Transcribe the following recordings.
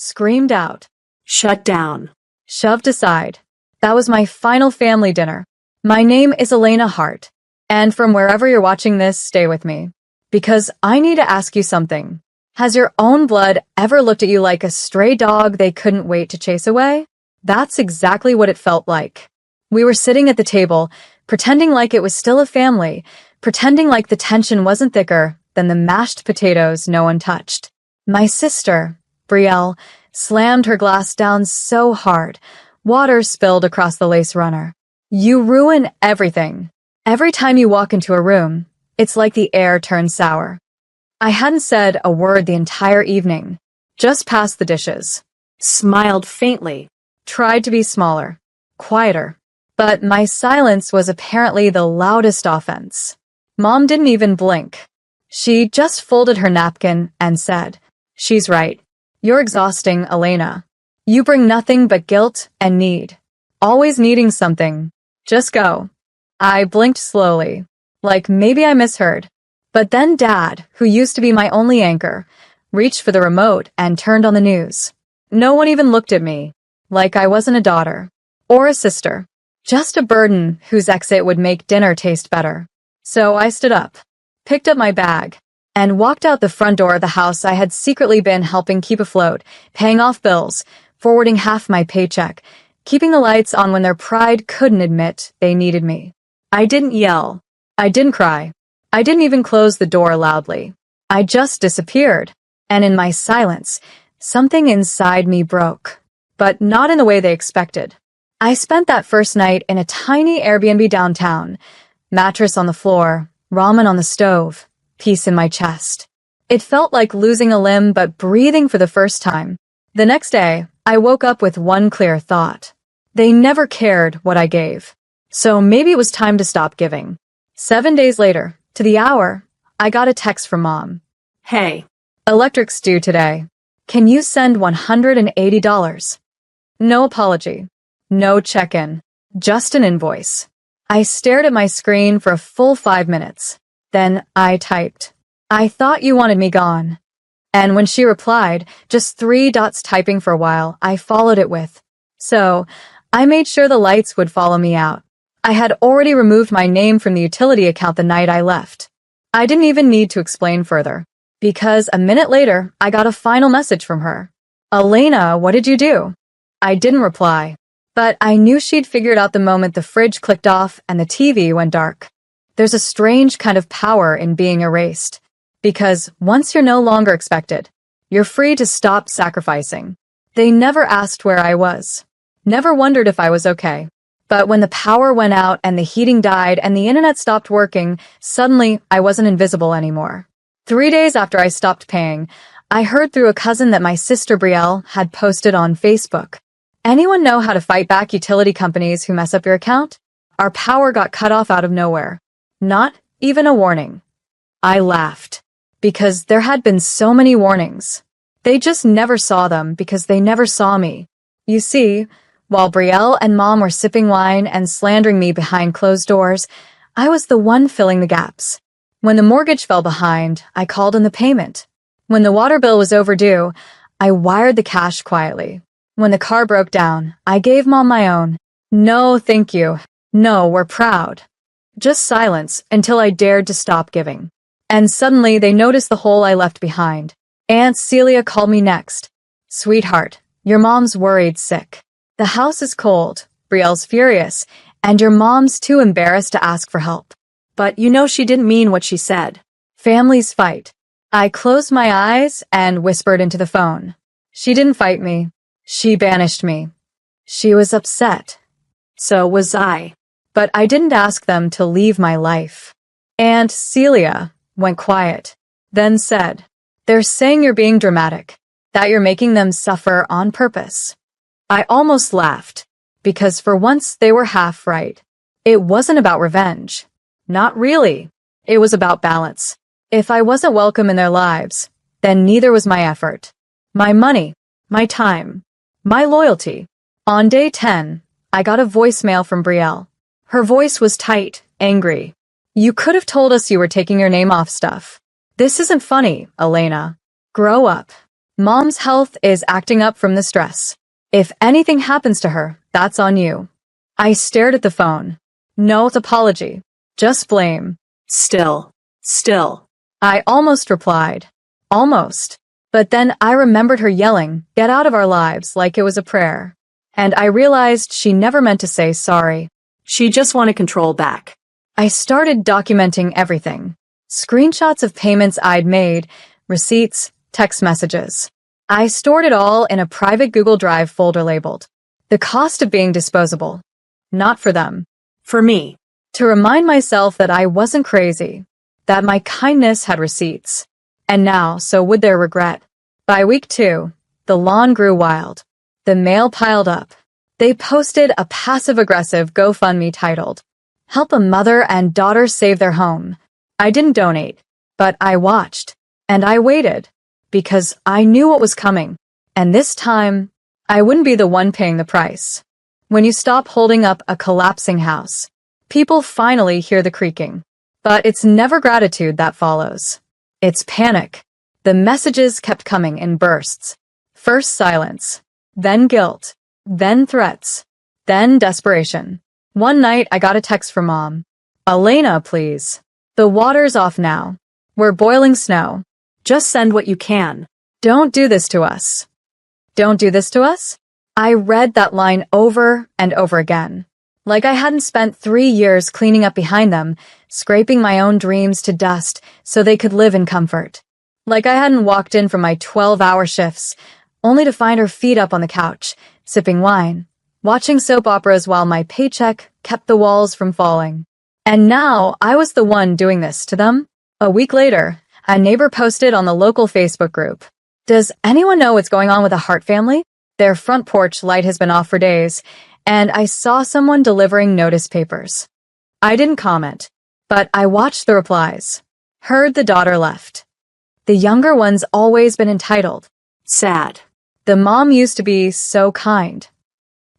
screamed out, Shut down. shoved aside. That was my final family dinner. My name is Elena Hart, and from wherever you're watching this, stay with me. Because I need to ask you something. Has your own blood ever looked at you like a stray dog they couldn't wait to chase away? That's exactly what it felt like. We were sitting at the table, pretending like it was still a family, pretending like the tension wasn't thicker than the mashed potatoes no one touched. My sister, Brielle, slammed her glass down so hard, water spilled across the lace runner. You ruin everything. Every time you walk into a room, it's like the air turns sour. I hadn't said a word the entire evening, just passed the dishes, Smiled faintly. tried to be smaller, quieter. But my silence was apparently the loudest offense. Mom didn't even blink. She just folded her napkin and said, She's right. You're exhausting, Elena. You bring nothing but guilt and need. Always needing something. Just go. I blinked slowly, like maybe I misheard. But then Dad, who used to be my only anchor, reached for the remote and turned on the news. No one even looked at me, like I wasn't a daughter or a sister, just a burden whose exit would make dinner taste better. So I stood up, picked up my bag, and walked out the front door of the house I had secretly been helping keep afloat, paying off bills, forwarding half my paycheck, keeping the lights on when their pride couldn't admit they needed me. I didn't yell. I didn't cry. I didn't even close the door loudly. I just disappeared. And in my silence, something inside me broke. But not in the way they expected. I spent that first night in a tiny Airbnb downtown. Mattress on the floor, ramen on the stove, peace in my chest. It felt like losing a limb but breathing for the first time. The next day, I woke up with one clear thought. They never cared what I gave. So maybe it was time to stop giving. 7 days later, to the hour, I got a text from Mom. Hey. Electric's due today. Can you send $180? No apology. No check-in. Just an invoice. I stared at my screen for a full 5 minutes. Then I typed, I thought you wanted me gone. And when she replied, just 3 dots typing for a while, I followed it with, so I made sure the lights would follow me out. I had already removed my name from the utility account the night I left. I didn't even need to explain further, because a minute later, I got a final message from her. Elena, what did you do? I didn't reply, but I knew she'd figured out the moment the fridge clicked off and the TV went dark. There's a strange kind of power in being erased, because once you're no longer expected, you're free to stop sacrificing. They never asked where I was, never wondered if I was okay. But when the power went out and the heating died and the internet stopped working, suddenly I wasn't invisible anymore. 3 days after I stopped paying, I heard through a cousin that my sister Brielle had posted on Facebook. Anyone know how to fight back utility companies who mess up your account? Our power got cut off out of nowhere. Not even a warning. I laughed, because there had been so many warnings. They just never saw them because they never saw me. You see, while Brielle and Mom were sipping wine and slandering me behind closed doors, I was the one filling the gaps. When the mortgage fell behind, I called in the payment. When the water bill was overdue, I wired the cash quietly. When the car broke down, I gave Mom my own. No, thank you. No, we're proud. Just silence until I dared to stop giving. And suddenly they noticed the hole I left behind. Aunt Celia called me next. Sweetheart, your mom's worried sick. The house is cold, Brielle's furious, and your mom's too embarrassed to ask for help. But you know she didn't mean what she said. Families fight. I closed my eyes and whispered into the phone. She didn't fight me. She banished me. She was upset. So was I. But I didn't ask them to leave my life. Aunt Celia went quiet, then said, They're saying you're being dramatic, that you're making them suffer on purpose. I almost laughed, because for once they were half right. It wasn't about revenge. Not really. It was about balance. If I wasn't welcome in their lives, then neither was my effort, my money, my time, my loyalty. On day 10, I got a voicemail from Brielle. Her voice was tight, angry. You could have told us you were taking your name off stuff. This isn't funny, Elena. Grow up. Mom's health is acting up from the stress. If anything happens to her, that's on you. I stared at the phone. No apology. Just blame. Still. I almost replied. Almost. But then I remembered her yelling, "Get out of our lives," like it was a prayer. And I realized she never meant to say sorry. She just wanted control back. I started documenting everything. Screenshots of payments I'd made, receipts, text messages. I stored it all in a private Google Drive folder labeled "The Cost of Being Disposable." Not for them. For me. To remind myself that I wasn't crazy, that my kindness had receipts. And now, so would their regret. By week 2, the lawn grew wild. The mail piled up. They posted a passive-aggressive GoFundMe titled, "Help a mother and daughter save their home." I didn't donate, but I watched. And I waited. Because I knew what was coming. And this time, I wouldn't be the one paying the price. When you stop holding up a collapsing house, people finally hear the creaking. But it's never gratitude that follows. It's panic. The messages kept coming in bursts. First silence, then guilt, then threats, then desperation. One night I got a text from Mom. "Elena, please. The water's off now. We're boiling snow. Just send what you can. Don't do this to us." Don't do this to us? I read that line over and over again. Like I hadn't spent 3 years cleaning up behind them, scraping my own dreams to dust so they could live in comfort. Like I hadn't walked in from my 12-hour shifts, only to find her feet up on the couch, sipping wine, watching soap operas while my paycheck kept the walls from falling. And now I was the one doing this to them. A week later, a neighbor posted on the local Facebook group, "Does anyone know what's going on with the Hart family? Their front porch light has been off for days, and I saw someone delivering notice papers." I didn't comment, but I watched the replies. Heard the daughter left. The younger one's always been entitled. Sad. The mom used to be so kind.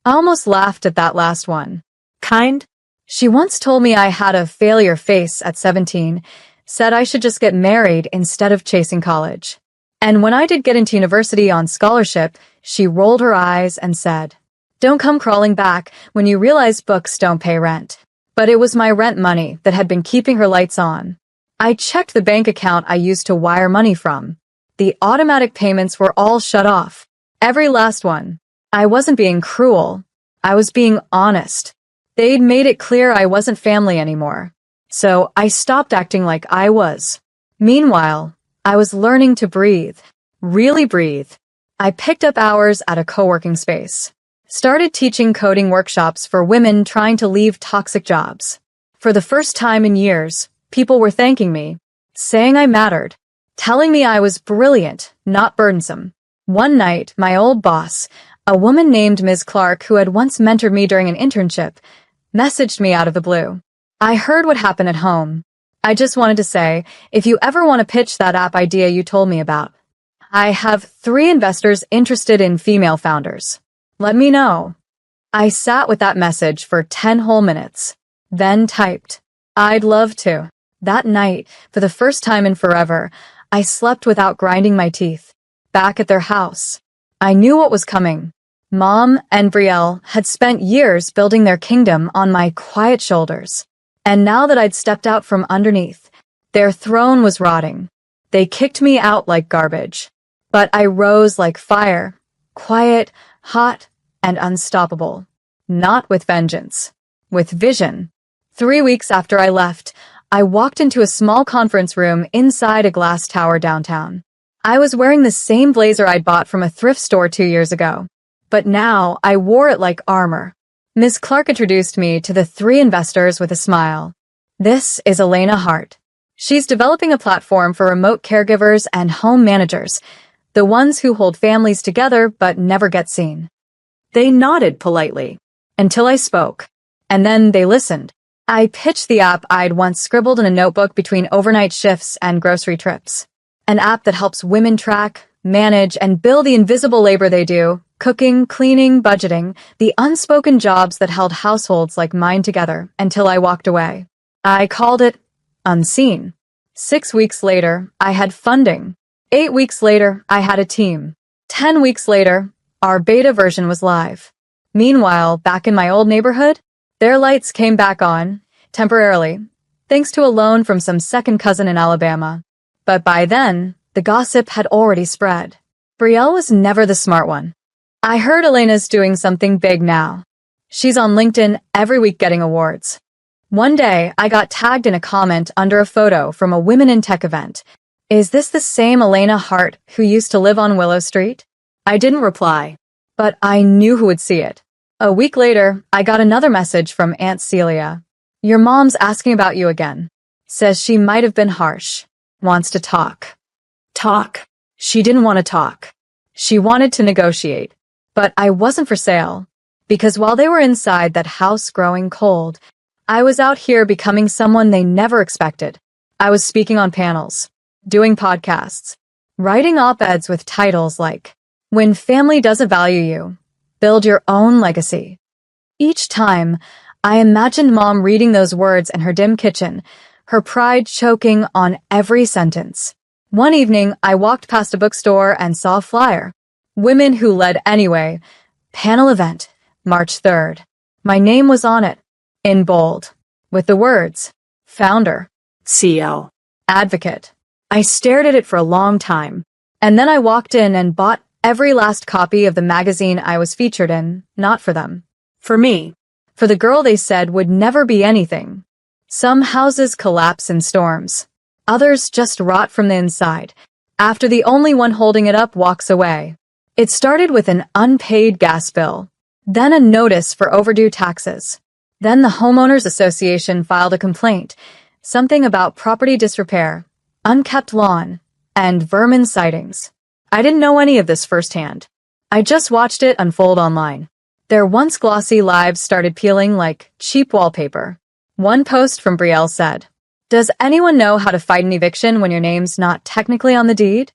I almost laughed at that last one. Kind? She once told me I had a failure face at 17, said I should just get married instead of chasing college. And when I did get into university on scholarship, she rolled her eyes and said, "Don't come crawling back when you realize books don't pay rent." But it was my rent money that had been keeping her lights on. I checked the bank account I used to wire money from. The automatic payments were all shut off. Every last one. I wasn't being cruel. I was being honest. They'd made it clear I wasn't family anymore. So I stopped acting like I was. Meanwhile, I was learning to breathe. Really breathe. I picked up hours at a co-working space. Started teaching coding workshops for women trying to leave toxic jobs. For the first time in years, people were thanking me, saying I mattered, telling me I was brilliant, not burdensome. One night, my old boss, a woman named Ms. Clark who had once mentored me during an internship, messaged me out of the blue. "I heard what happened at home. I just wanted to say, if you ever want to pitch that app idea you told me about, I have 3 investors interested in female founders. Let me know." I sat with that message for 10 whole minutes, then typed, "I'd love to." That night, for the first time in forever, I slept without grinding my teeth. Back at their house. I knew what was coming. Mom and Brielle had spent years building their kingdom on my quiet shoulders. And now that I'd stepped out from underneath, their throne was rotting. They kicked me out like garbage. But I rose like fire, quiet, hot, and unstoppable. Not with vengeance. With vision. 3 weeks after I left, I walked into a small conference room inside a glass tower downtown. I was wearing the same blazer I'd bought from a thrift store 2 years ago. But now I wore it like armor. Ms. Clark introduced me to the 3 investors with a smile. "This is Elena Hart. She's developing a platform for remote caregivers and home managers, the ones who hold families together but never get seen." They nodded politely until I spoke, and then they listened. I pitched the app I'd once scribbled in a notebook between overnight shifts and grocery trips. An app that helps women track, manage, and bill the invisible labor they do, cooking, cleaning, budgeting, the unspoken jobs that held households like mine together until I walked away. I called it Unseen. 6 weeks later, I had funding. 8 weeks later, I had a team. 10 weeks later, our beta version was live. Meanwhile, back in my old neighborhood, their lights came back on, temporarily, thanks to a loan from some second cousin in Alabama. But by then, the gossip had already spread. Brielle was never the smart one. I heard Elena's doing something big now. She's on LinkedIn every week getting awards. One day, I got tagged in a comment under a photo from a Women in Tech event. Is this the same Elena Hart who used to live on Willow Street? I didn't reply. But I knew who would see it. A week later, I got another message from Aunt Celia. Your mom's asking about you again. Says she might have been harsh. Wants to talk. Talk. She didn't want to talk. She wanted to negotiate. But I wasn't for sale. Because while they were inside that house growing cold, I was out here becoming someone they never expected. I was speaking on panels, doing podcasts, writing op-eds with titles like, When Family Doesn't Value You, Build Your Own Legacy. Each time, I imagined Mom reading those words in her dim kitchen, her pride choking on every sentence. One evening, I walked past a bookstore and saw a flyer. Women Who Led Anyway, panel event, March 3rd. My name was on it, in bold, with the words, Founder, CEO, Advocate. I stared at it for a long time, and then I walked in and bought every last copy of the magazine I was featured in, not for them. For me. For the girl they said would never be anything. Some houses collapse in storms. Others just rot from the inside, after the only one holding it up walks away. It started with an unpaid gas bill, then a notice for overdue taxes. Then the Homeowners Association filed a complaint, something about property disrepair, unkept lawn, and vermin sightings. I didn't know any of this firsthand. I just watched it unfold online. Their once glossy lives started peeling like cheap wallpaper. One post from Brielle said, Does anyone know how to fight an eviction when your name's not technically on the deed?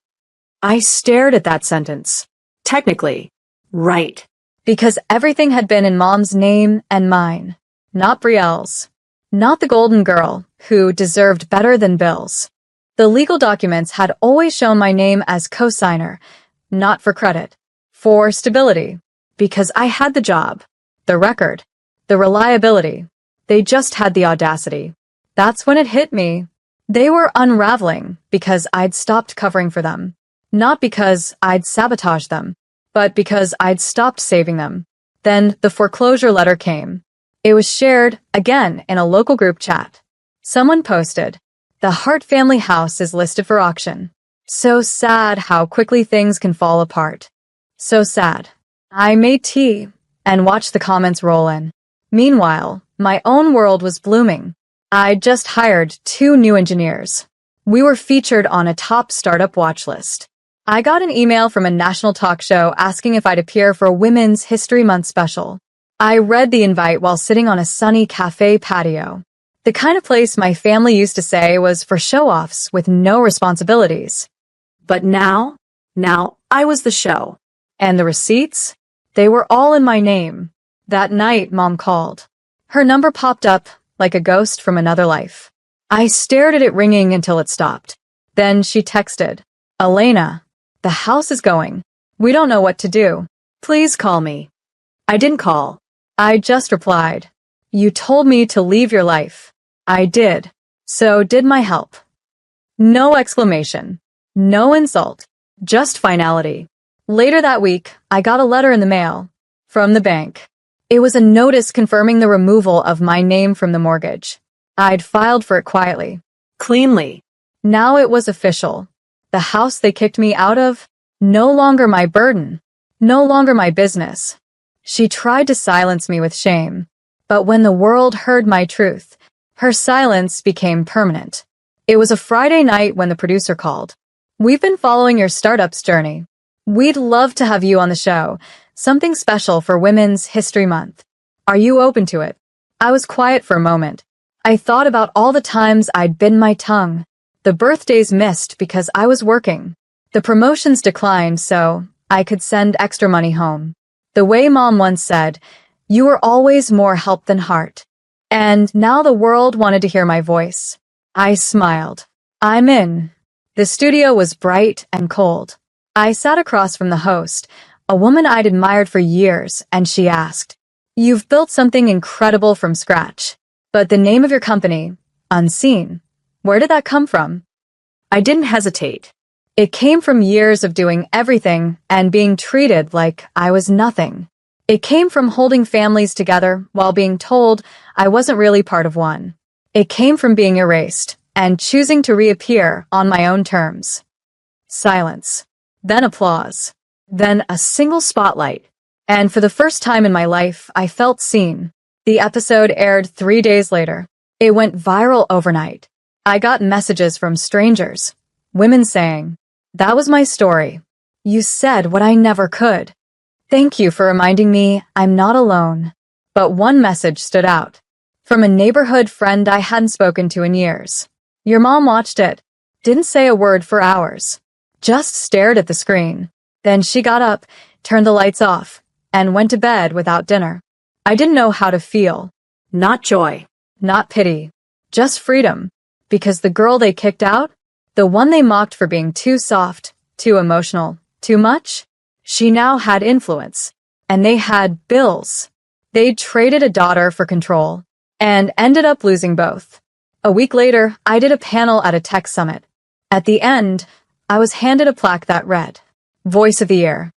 I stared at that sentence. Technically. Right. Because everything had been in Mom's name and mine, not Brielle's. Not the golden girl, who deserved better than bills. The legal documents had always shown my name as co-signer, not for credit, for stability, because I had the job, the record, the reliability. They just had the audacity. That's when it hit me. They were unraveling because I'd stopped covering for them. Not because I'd sabotaged them, but because I'd stopped saving them. Then the foreclosure letter came. It was shared, again, in a local group chat. Someone posted, The Hart family house is listed for auction. So sad how quickly things can fall apart. So sad. I made tea and watched the comments roll in. Meanwhile, my own world was blooming. I'd just hired 2 new engineers. We were featured on a top startup watch list. I got an email from a national talk show asking if I'd appear for a Women's History Month special. I read the invite while sitting on a sunny cafe patio. The kind of place my family used to say was for show-offs with no responsibilities. But now I was the show. And the receipts? They were all in my name. That night, Mom called. Her number popped up like a ghost from another life. I stared at it ringing until it stopped. Then she texted, Elena, the house is going. We don't know what to do. Please call me. I didn't call. I just replied, You told me to leave your life. I did. So did my help. No exclamation. No insult. Just finality. Later that week, I got a letter in the mail. From the bank. It was a notice confirming the removal of my name from the mortgage. I'd filed for it quietly. Cleanly. Now it was official. The house they kicked me out of, no longer my burden. No longer my business. She tried to silence me with shame. But when the world heard my truth, her silence became permanent. It was a Friday night when the producer called. We've been following your startup's journey. We'd love to have you on the show. Something special for Women's History Month. Are you open to it? I was quiet for a moment. I thought about all the times I'd bitten my tongue. The birthdays missed because I was working. The promotions declined so I could send extra money home. The way Mom once said, You were always more help than heart. And now the world wanted to hear my voice. I smiled. I'm in. The studio was bright and cold. I sat across from the host, a woman I'd admired for years, and she asked, "You've built something incredible from scratch. But the name of your company, Unseen, where did that come from?" I didn't hesitate. It came from years of doing everything and being treated like I was nothing. It came from holding families together while being told I wasn't really part of one. It came from being erased and choosing to reappear on my own terms. Silence. Then applause. Then a single spotlight. And for the first time in my life, I felt seen. The episode aired 3 days later. It went viral overnight. I got messages from strangers, women saying, "That was my story. You said what I never could. Thank you for reminding me I'm not alone." But one message stood out. From a neighborhood friend I hadn't spoken to in years. "Your mom watched it. Didn't say a word for hours. Just stared at the screen. Then she got up, turned the lights off, and went to bed without dinner." I didn't know how to feel. Not joy. Not pity. Just freedom. Because the girl they kicked out, the one they mocked for being too soft, too emotional, too much, she now had influence. And they had bills. They'd traded a daughter for control, and ended up losing both. A week later, I did a panel at a tech summit. At the end, I was handed a plaque that read, "Voice of the Year."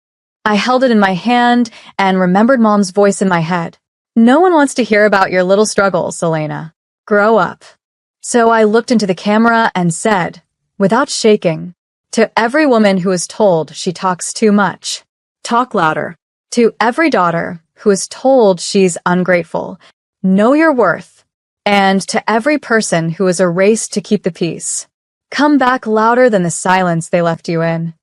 I held it in my hand and remembered Mom's voice in my head. "No one wants to hear about your little struggles, Elena. Grow up." So I looked into the camera and said, without shaking, to every woman who is told she talks too much, Talk louder. to every daughter who is told she's ungrateful, know your worth. And to every person who is erased to keep the peace, come back louder than the silence they left you in.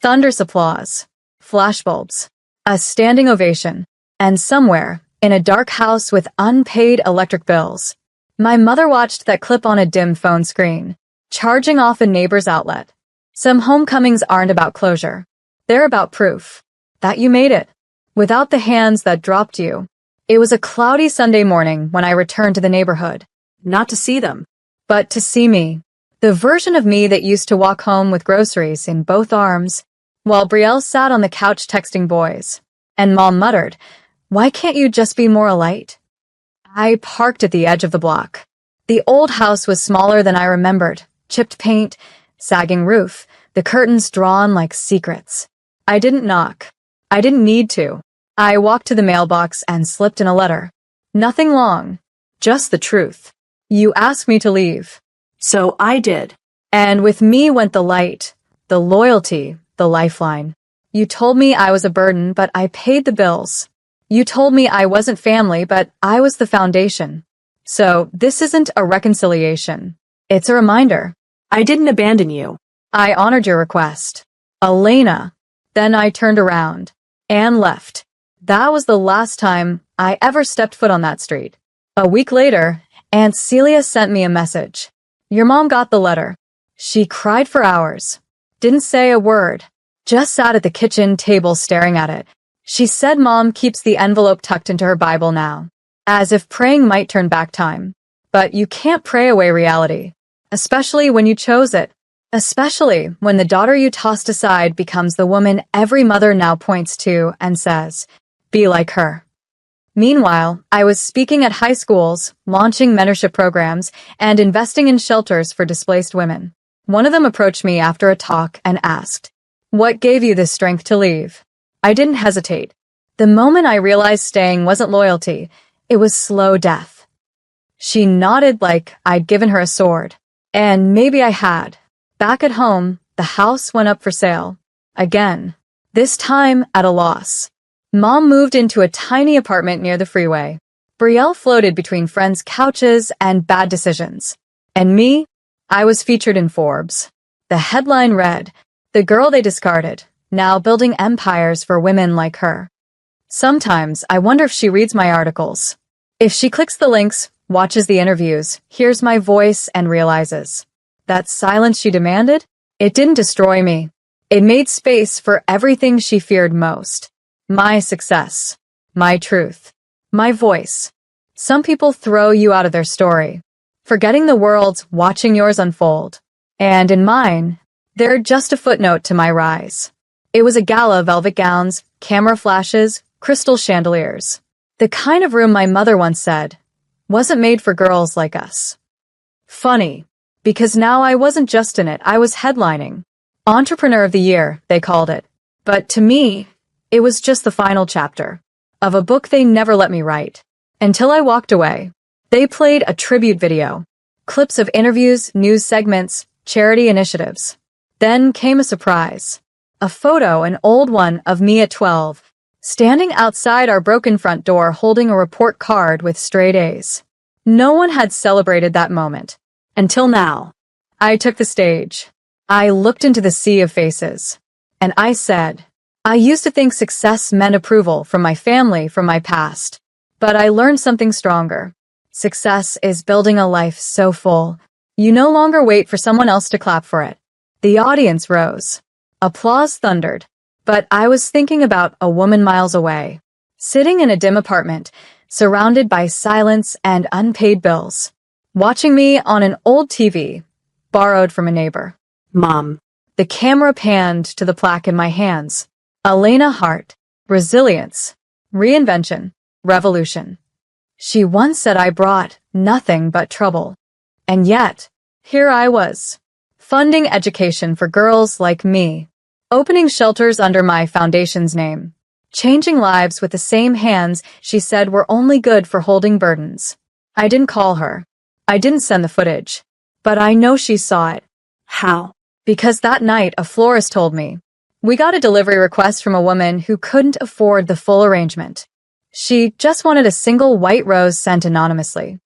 Thunderous applause, flashbulbs, a standing ovation, and somewhere, in a dark house with unpaid electric bills, my mother watched that clip on a dim phone screen, charging off a neighbor's outlet. Some homecomings aren't about closure. They're about proof that you made it, without the hands that dropped you. It was a cloudy Sunday morning when I returned to the neighborhood. Not to see them. But to see me, the version of me that used to walk home with groceries in both arms, while Brielle sat on the couch texting boys, and Mom muttered, "Why can't you just be more alike?" I parked at the edge of the block. The old house was smaller than I remembered, chipped paint, sagging roof, the curtains drawn like secrets. I didn't knock. I didn't need to. I walked to the mailbox and slipped in a letter. Nothing long, just the truth. "You asked me to leave." So I did. And with me went the light, the loyalty, the lifeline. You told me I was a burden, but I paid the bills. You told me I wasn't family, but I was the foundation. So this isn't a reconciliation. It's a reminder. I didn't abandon you. I honored your request. Elena. Then I turned around and left. That was the last time I ever stepped foot on that street. A week later, Aunt Celia sent me a message. "Your mom got the letter." She cried for hours. Didn't say a word. Just sat at the kitchen table staring at it. She said Mom keeps the envelope tucked into her Bible now, as if praying might turn back time. But you can't pray away reality, especially when you chose it, especially when the daughter you tossed aside becomes the woman every mother now points to and says, "Be like her." Meanwhile, I was speaking at high schools, launching mentorship programs, and investing in shelters for displaced women. One of them approached me after a talk and asked, "What gave you the strength to leave?" I didn't hesitate. The moment I realized staying wasn't loyalty, it was slow death. She nodded like I'd given her a sword. And maybe I had. Back at home, the house went up for sale. Again. This time at a loss. Mom moved into a tiny apartment near the freeway. Brielle floated between friends' couches and bad decisions. And me? I was featured in Forbes. The headline read, "The girl they discarded, now building empires for women like her." Sometimes I wonder if she reads my articles. If she clicks the links, watches the interviews, hears my voice, and realizes that silence she demanded, it didn't destroy me. It made space for everything she feared most. My success. My truth. My voice. Some people throw you out of their story, forgetting the world's watching yours unfold. And in mine, They're just a footnote to my rise. It was a gala of velvet gowns, camera flashes, crystal chandeliers. The kind of room my mother once said wasn't made for girls like us. Funny, because now I wasn't just in it, I was headlining. Entrepreneur of the Year, they called it. But to me, it was just the final chapter of a book they never let me write. Until I walked away. They played a tribute video, clips of interviews, news segments, charity initiatives. Then came a surprise. A photo, an old one, of me at 12, standing outside our broken front door holding a report card with straight A's. No one had celebrated that moment. Until now. I took the stage. I looked into the sea of faces. And I said, I used to think success meant approval from my family, from my past. But I learned something stronger. Success is building a life so full, you no longer wait for someone else to clap for it. The audience rose. Applause thundered. But I was thinking about a woman miles away, sitting in a dim apartment, surrounded by silence and unpaid bills, watching me on an old TV, borrowed from a neighbor. Mom. The camera panned to the plaque in my hands. Elena Hart. Resilience. Reinvention. Revolution. She once said I brought nothing but trouble. And yet, here I was, funding education for girls like me, opening shelters under my foundation's name, changing lives with the same hands she said were only good for holding burdens. I didn't call her. I didn't send the footage. But I know she saw it. How? Because that night a florist told me, we got a delivery request from a woman who couldn't afford the full arrangement. She just wanted a single white rose sent anonymously.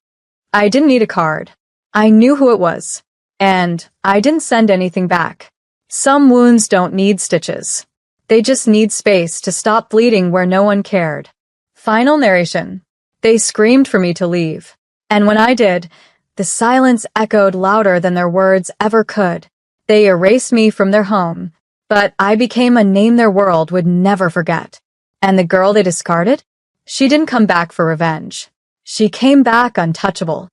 I didn't need a card. I knew who it was. And I didn't send anything back. Some wounds don't need stitches. They just need space to stop bleeding where no one cared. Final narration. They screamed for me to leave. And when I did, the silence echoed louder than their words ever could. They erased me from their home, but I became a name their world would never forget. And the girl they discarded? She didn't come back for revenge. She came back untouchable.